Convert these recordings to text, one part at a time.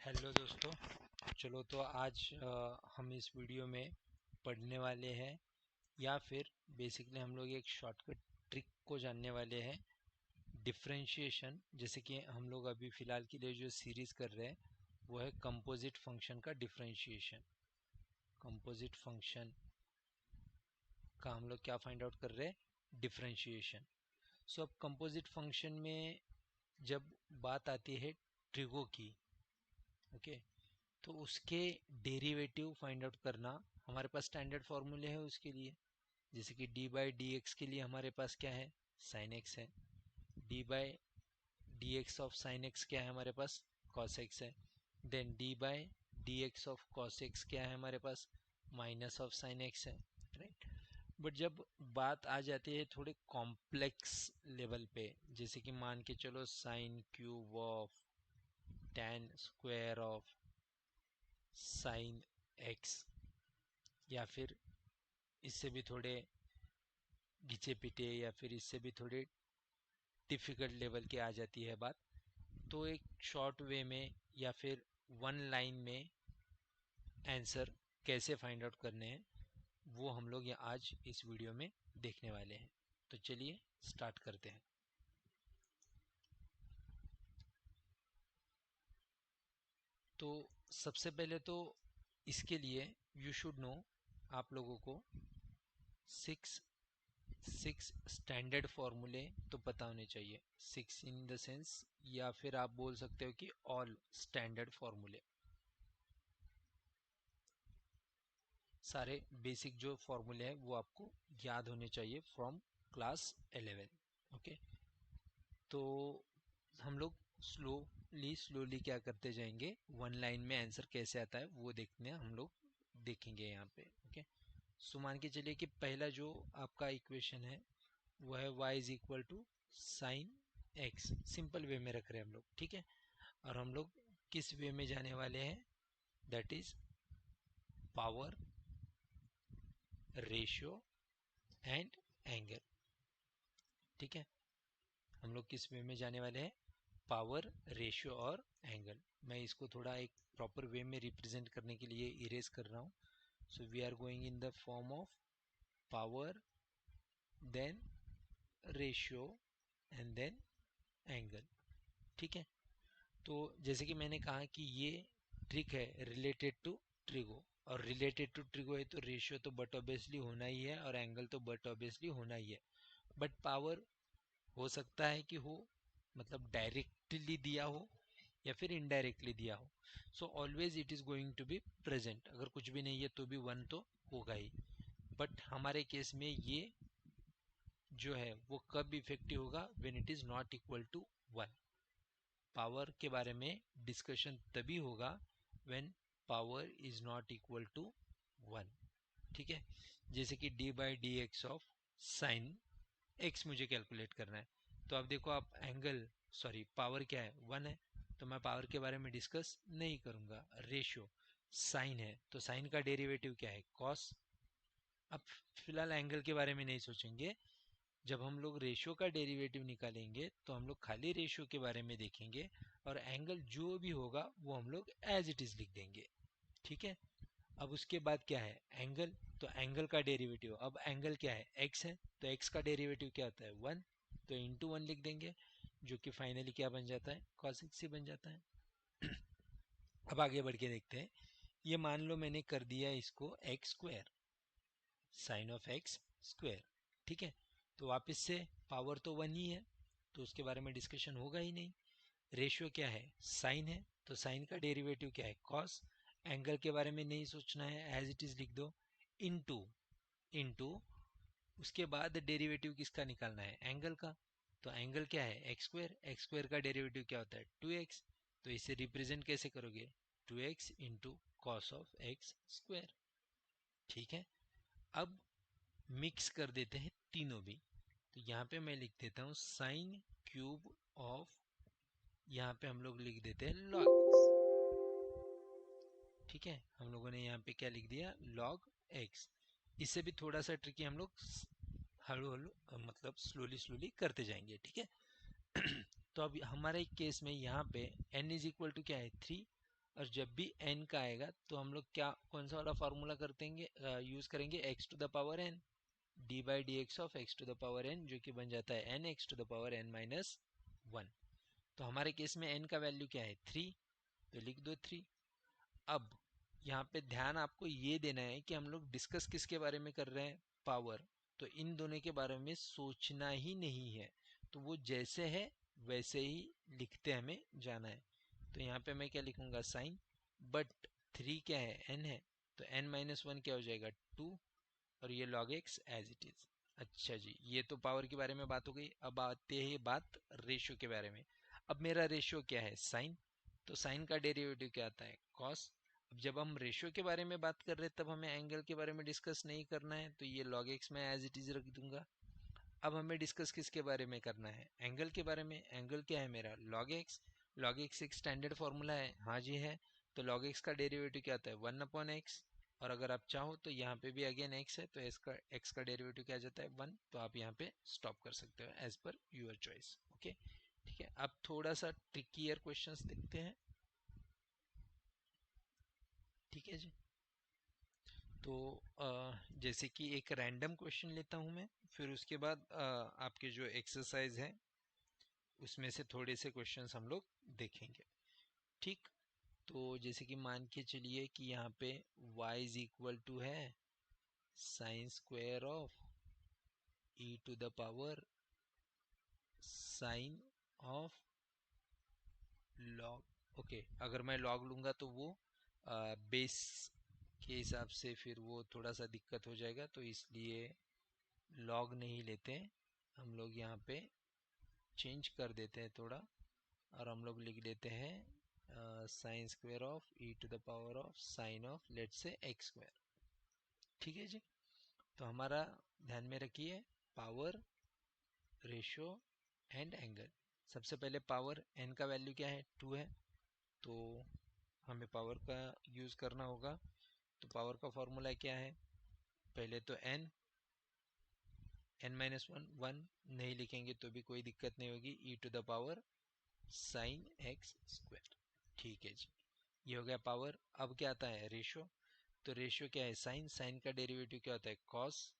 Hello दोस्तों। चलो तो आज हम इस वीडियो में पढ़ने वाले हैं या फिर बेसिकली हम लोग एक शॉर्टकट ट्रिक को जानने वाले हैं। डिफरेंशिएशन, जैसे कि हम लोग अभी फ़िलहाल के लिए जो सीरीज़ कर रहे हैं वो है कंपोजिट फंक्शन का डिफरेंशिएशन। कंपोजिट फंक्शन का हम लोग क्या फाइंड आउट कर रहे हैं? डिफरेंशिएशन। सो अब कंपोजिट फंक्शन में जब बात आती है ट्रिगो की, ओके, तो उसके डेरिवेटिव फाइंड आउट करना, हमारे पास स्टैंडर्ड फॉर्मूले है उसके लिए। जैसे कि डी बाई डी एक्स के लिए हमारे पास क्या है? साइन एक्स है। D by d x of sine x क्या है हमारे पास? कॉस एक्स है। Then d by d x of cos x क्या है हमारे पास? माइनस ऑफ साइन एक्स है, राइट। बट जब बात आ जाती है थोड़े कॉम्प्लेक्स लेवल पे, जैसे कि मान के चलो sine cube of tan square of sine x, या फिर इससे भी थोड़े घिचे पिटे, या फिर इससे भी थोड़े डिफ़िकल्ट लेवल की आ जाती है बात, तो एक शॉर्ट वे में या फिर वन लाइन में आंसर कैसे फाइंड आउट करने हैं वो हम लोग आज इस वीडियो में देखने वाले हैं। तो चलिए स्टार्ट करते हैं। तो सबसे पहले तो इसके लिए यू शुड नो, आप लोगों को सिक्स स्टैंडर्ड फॉर्मूले तो पता होने चाहिए। सिक्स इन द सेंस, या फिर आप बोल सकते हो कि ऑल स्टैंडर्ड फॉर्मूले, सारे बेसिक जो फॉर्मूले हैं वो आपको याद होने चाहिए फ्रॉम क्लास 11। ओके, तो हम लोग स्लोली क्या करते जाएंगे, वन लाइन में आंसर कैसे आता है वो देखने हम लोग देखेंगे यहाँ पे। ओके, सो मान के चलिए कि पहला जो आपका इक्वेशन है वो है y is equal to sine x. Simple way में रख रहे हैं हम लोग, ठीक है। और हम लोग किस वे में जाने वाले हैं? That is power, ratio and angle, ठीक है। हम लोग किस वे में जाने वाले हैं? पावर, रेशियो और एंगल। मैं इसको थोड़ा एक प्रॉपर वे में रिप्रेजेंट करने के लिए इरेज कर रहा हूँ। So we are going in the form of power, then ratio and then angle, ठीक है। तो जैसे कि मैंने कहा कि ये ट्रिक है रिलेटेड टू ट्रिगो, और रिलेटेड टू ट्रिगो है तो रेशियो तो बट ऑब्वियसली होना ही है और एंगल तो बट ऑब्वियसली होना ही है। बट पावर हो सकता है कि हो, मतलब डायरेक्टली दिया हो या फिर इनडायरेक्टली दिया हो। So always it is going to be present. अगर कुछ भी नहीं है तो भी वन तो होगा ही। बट हमारे केस में ये जो है वो कब इफेक्टिव होगा? When it is not equal to one. Power के बारे में डिस्कशन तभी होगा when power is not equal to one, ठीक है। जैसे कि d by d x of sine x मुझे कैलकुलेट करना है, तो अब देखो आप एंगल, सॉरी पावर क्या है? वन है, तो मैं पावर के बारे में डिस्कस नहीं करूंगा। रेशियो, साइन है तो साइन का डेरिवेटिव क्या है? कॉस। अब फिलहाल एंगल के बारे में नहीं सोचेंगे। जब हम लोग रेशियो का डेरिवेटिव निकालेंगे तो हम लोग खाली रेशियो के बारे में देखेंगे, और एंगल जो भी होगा वो हम लोग एज इट इज लिख देंगे, ठीक है। अब उसके बाद क्या है? एंगल। तो एंगल का डेरिवेटिव, अब एंगल क्या है? एक्स है, तो एक्स का डेरिवेटिव क्या होता है? वन, तो इंटू वन लिख देंगे, जो कि फाइनली क्या बन जाता है? कॉस एक्स ही बन जाता है। अब आगे बढ़ के देखते हैं। ये मान लो मैंने कर दिया इसको x square, sine of x square, ठीक है। तो वापस से पावर तो वन ही है, तो उसके बारे में डिस्कशन होगा ही नहीं। रेशियो क्या है? साइन है, तो साइन का डेरिवेटिव क्या है? कॉस। एंगल के बारे में नहीं सोचना है, एज इट इज लिख दो, इनटू इनटू उसके बाद डेरिवेटिव किसका निकालना है? एंगल का। तो एंगल क्या है? X square. एक्स स्क्वायर का डेरिवेटिव क्या होता है? Two x. तो इसे रिप्रेजेंट कैसे करोगे? Two x into cos of x square, ठीक है। अब मिक्स कर देते हैं तीनों भी। तो यहाँ पे मैं लिख देता हूँ साइन क्यूब ऑफ, यहाँ पे हम लोग लिख देते हैं लॉग एक्स, ठीक है। हम लोगों ने यहाँ पे क्या लिख दिया? Log x. इससे भी थोड़ा सा ट्रिकी, हम लोग हळू हळू मतलब स्लोली स्लोली करते जाएंगे, ठीक है। तो अब हमारे केस में यहाँ पे n इज इक्वल टू क्या है? थ्री। और जब भी n का आएगा तो हम लोग क्या कौन सा वाला फार्मूला करतेंगे यूज करेंगे x to the power n, d by d x of x to the power n, जो कि बन जाता है n x to the power n minus 1। तो हमारे केस में n का वैल्यू क्या है 3, तो लिख दो 3। अब यहाँ पे ध्यान आपको ये देना है कि हम लोग डिस्कस किसके बारे में कर रहे हैं, पावर। तो इन दोनों के बारे में सोचना ही नहीं है, तो वो जैसे है वैसे ही लिखते हमें जाना है। तो यहाँ पे मैं क्या लिखूंगा साइन, बट 3 क्या है n है, तो n माइनस 1 क्या हो जाएगा 2, और ये log x as it is. अच्छा जी, ये तो पावर के बारे में बात हो गई। अब आते हैं बात रेशियो के बारे में। अब मेरा रेशियो क्या है साइन, तो साइन का डेरिवेटिव क्या आता है कॉस। अब जब हम रेशियो के बारे में बात कर रहे हैं तब हमें एंगल के बारे में डिस्कस नहीं करना है, तो ये log x मैं एज इट इज रख दूंगा। अब हमें डिस्कस किसके बारे में करना है, एंगल के बारे में। एंगल क्या है मेरा log x। log x एक स्टैंडर्ड फॉर्मूला है, हाँ जी है। तो log x का डेरिवेटिव क्या आता है 1/x, और अगर आप चाहो तो यहाँ पे भी अगेन x है, तो x का डेरिवेटिव क्या आ जाता है 1। तो आप यहाँ पे स्टॉप कर सकते हो as per your choice. Okay ठीक है, अब थोड़ा सा ट्रिकियर क्वेश्चंस देखते हैं। ठीक है जी, तो जैसे कि एक रैंडम क्वेश्चन लेता हूँ मैं, फिर उसके बाद आपके जो एक्सरसाइज है उसमें से थोड़े से क्वेश्चंस हम लोग देखेंगे। ठीक, तो जैसे कि मान के चलिए कि यहाँ पे y इज इक्वल टू है sine square of e to the power sine of log. Okay, अगर मैं लॉग लूँगा तो वो बेस के हिसाब से फिर वो थोड़ा सा दिक्कत हो जाएगा, तो इसलिए लॉग नहीं लेते, हम लोग यहाँ पे चेंज कर देते हैं थोड़ा, और हम लोग लिख देते हैं sine square of e to the power of sine of let's say x square. ठीक है जी, तो हमारा ध्यान में रखिए पावर, रेशियो एंड एंगल। सबसे पहले पावर, एन का वैल्यू क्या है 2 है, तो हमें पावर का यूज़ करना होगा। तो पावर का फॉर्मूला क्या है, पहले तो N, N minus one, one नहीं लिखेंगे तो भी कोई दिक्कत नहीं होगी, E to the power sine x square. ठीक है जी, ये हो गया पावर। अब क्या आता है रेशियो, तो रेशियो क्या है साइन, साइन का डेरिवेटिव क्या होता है कॉस,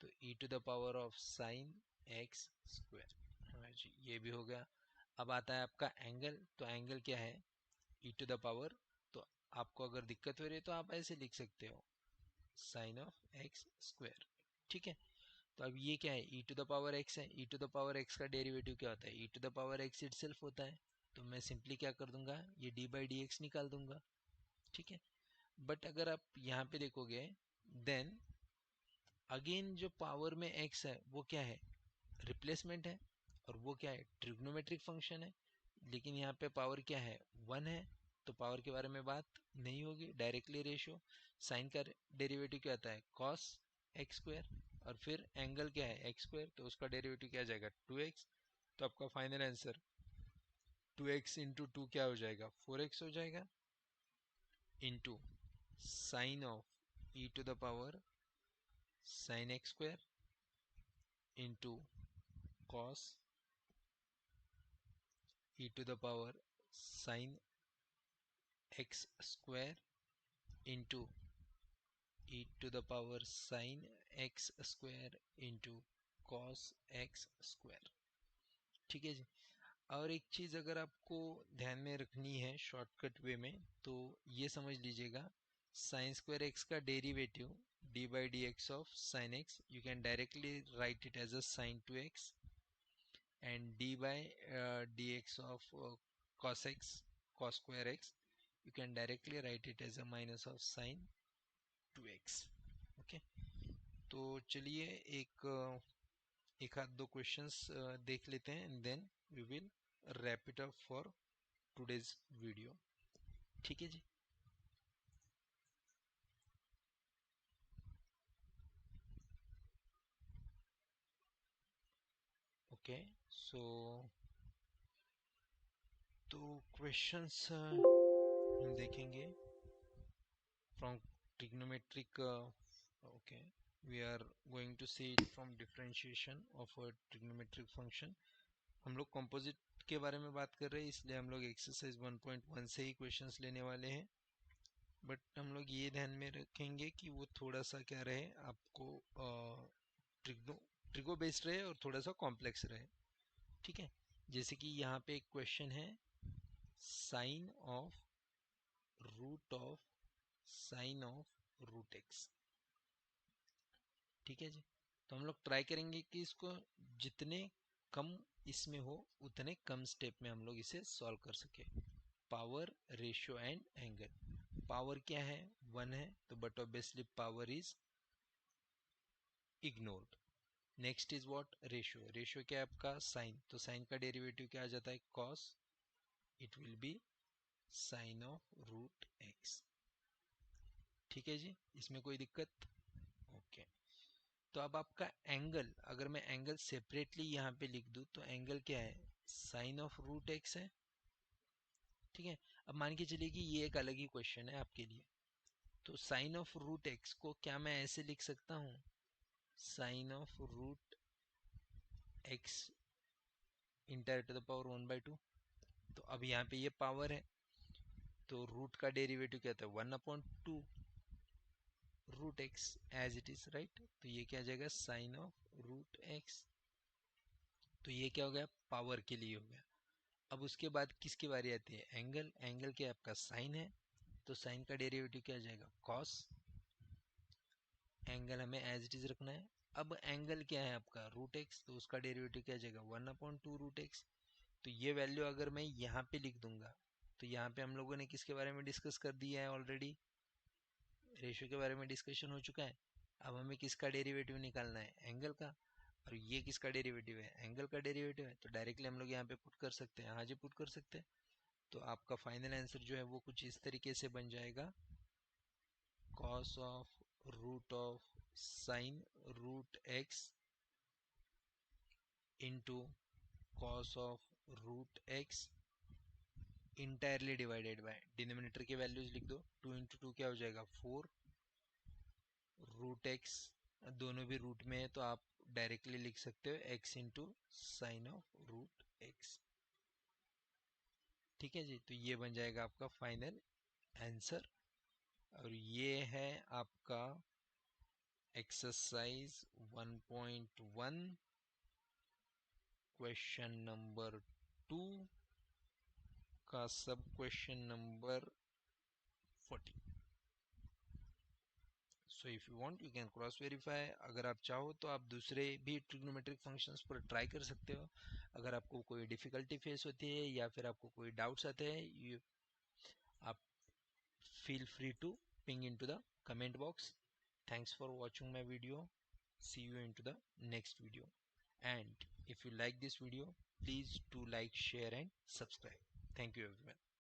तो E to the power of sine x square. हाँ जी, ये भी हो गया। अब आता है आपका एंगल, तो एंगल क्या है ई टू द पावर, तो आपको अगर दिक्कत हो रही है तो आप ऐसे लिख सकते हो साइन ऑफ एक्स स्क्वायर। ठीक है, तो अब ये क्या है E to the power X है, E to the power X का डेरिवेटिव क्या होता है E to the power X itself होता है, तो मैं सिंपली क्या कर दूंगा ये डी बाई डी एक्स निकाल दूंगा। ठीक है, बट अगर आप यहाँ पे देखोगे देन अगेन जो पावर में x है वो क्या है रिप्लेसमेंट है, और वो क्या है ट्रिग्नोमेट्रिक फंक्शन है। लेकिन यहाँ पे पावर क्या है 1 है, तो पावर के बारे में बात नहीं होगी, डायरेक्टली रेशियो। साइन का डेरिवेटिव क्या आता है कॉस एक्स स्क्वायर, और फिर एंगल क्या है एक्स स्क्वायर, तो उसका डेरिवेटिव क्या आ जाएगा 2x। तो आपका final answer 2x into two क्या हो जाएगा 4x हो जाएगा, into sine of e to the power sine x square into cos e to the power sine x square into e to the power sine x square into cos x square. ठीक है जी, और एक चीज़ अगर आपको ध्यान में रखनी है शॉर्टकट वे में, तो ये समझ लीजिएगा साइन स्क्वायर एक्स का derivative d by d x of sine x, you can directly write it as a sine two x, and d by dx of cos x cos square x, you can directly write it as a minus of sin 2x। Okay, तो चलिए एक आध दो questions देख लेते हैं and then we will wrap it up for today's video. ठीक है जी, ओके सो तो क्वेश्चंस हम देखेंगे from trigonometric okay, we are going to see it from differentiation of a trigonometric function, हम लोग कंपोजिट के बारे में बात कर रहे हैं, इसलिए हम लोग एक्सरसाइज 1.1 से ही क्वेश्चंस लेने वाले हैं। बट हम लोग ये ध्यान में रखेंगे कि वो थोड़ा सा क्या रहे, आपको ट्रिगो बेस्ड रहे और थोड़ा सा कॉम्प्लेक्स रहे। ठीक है, जैसे कि यहाँ पे एक क्वेश्चन है, साइन ऑफ रूट एक्स। ठीक है जी, तो हम लोग ट्राई करेंगे कि इसको जितने कम इसमें हो उतने कम स्टेप में हम लोग इसे सॉल्व कर सके। Power, ratio and angle. Power क्या है, 1 है, तो but obviously power is ignored. Next is what, ratio. Ratio क्या है आपका, साइन, तो साइन का डेरिवेटिव क्या आ जाता है, cos, it will be sine of root x. ठीक है जी, इसमें कोई दिक्कत, ओके। तो अब आपका एंगल, अगर मैं एंगल सेपरेटली यहाँ पे लिख दूँ तो एंगल क्या है, साइन ऑफ रूट एक्स है। ठीक है, अब मान के चलिए कि ये एक अलग ही क्वेश्चन है आपके लिए, तो साइन ऑफ रूट एक्स को क्या मैं ऐसे लिख सकता हूँ, sine of root x into to the power 1/2। तो अब यहाँ पे ये पावर है, तो रूट का डेरिवेटिव क्या था, 1/2 root x as it is, right. तो ये क्या आ जाएगा, साइन ऑफ रूट एक्स। तो ये क्या हो गया, पावर के लिए हो गया। अब उसके बाद किसकी बारी आती है, एंगल। एंगल क्या आपका साइन है, तो साइन का डेरिवेटिव क्या आ जाएगा, कॉस। एंगल हमें एज इट इज रखना है। अब एंगल क्या है आपका, रूट एक्स, तो उसका डेरिवेटिव क्या आ जाएगा, 1/2 रूट एक्स। तो ये वैल्यू अगर मैं यहाँ पे लिख दूंगा, तो यहाँ पे हम लोगों ने किसके बारे में डिस्कस कर दिया है ऑलरेडी, रेशियो के बारे में डिस्कशन हो चुका है। अब हमें किसका डेरिवेटिव निकालना है, एंगल का। और ये किसका डेरिवेटिव है, एंगल का डेरिवेटिव है, तो डायरेक्टली हम लोग यहाँ पे पुट कर सकते हैं, हाँ जी पुट कर सकते हैं। तो आपका फाइनल आंसर जो है वो कुछ इस तरीके से बन जाएगा, cos of root of sine root x into cos of root x entirely divided by, denominator की वैल्यूज लिख दो, 2 इंटू 2 क्या हो जाएगा, 4 रूट एक्स, दोनों भी रूट में है तो आप डायरेक्टली लिख सकते हो x into sine of root x. ठीक है जी, तो ये बन जाएगा आपका फाइनल आंसर। और ये है आपका एक्सरसाइज 1.1 क्वेश्चन नंबर 2 का सब question number 40। So if you want you can cross verify. अगर आप चाहो तो आप दूसरे भी ट्रिग्नोमेट्रिक फंक्शंस पर ट्राई कर सकते हो। अगर आपको कोई डिफिकल्टी फेस होती है या फिर आपको कोई डाउट्स आते हैं, आप feel free to ping into the comment box. Thanks for watching my video. See you into the next video. And if you like this video, please do like, share and subscribe. Thank you everyone.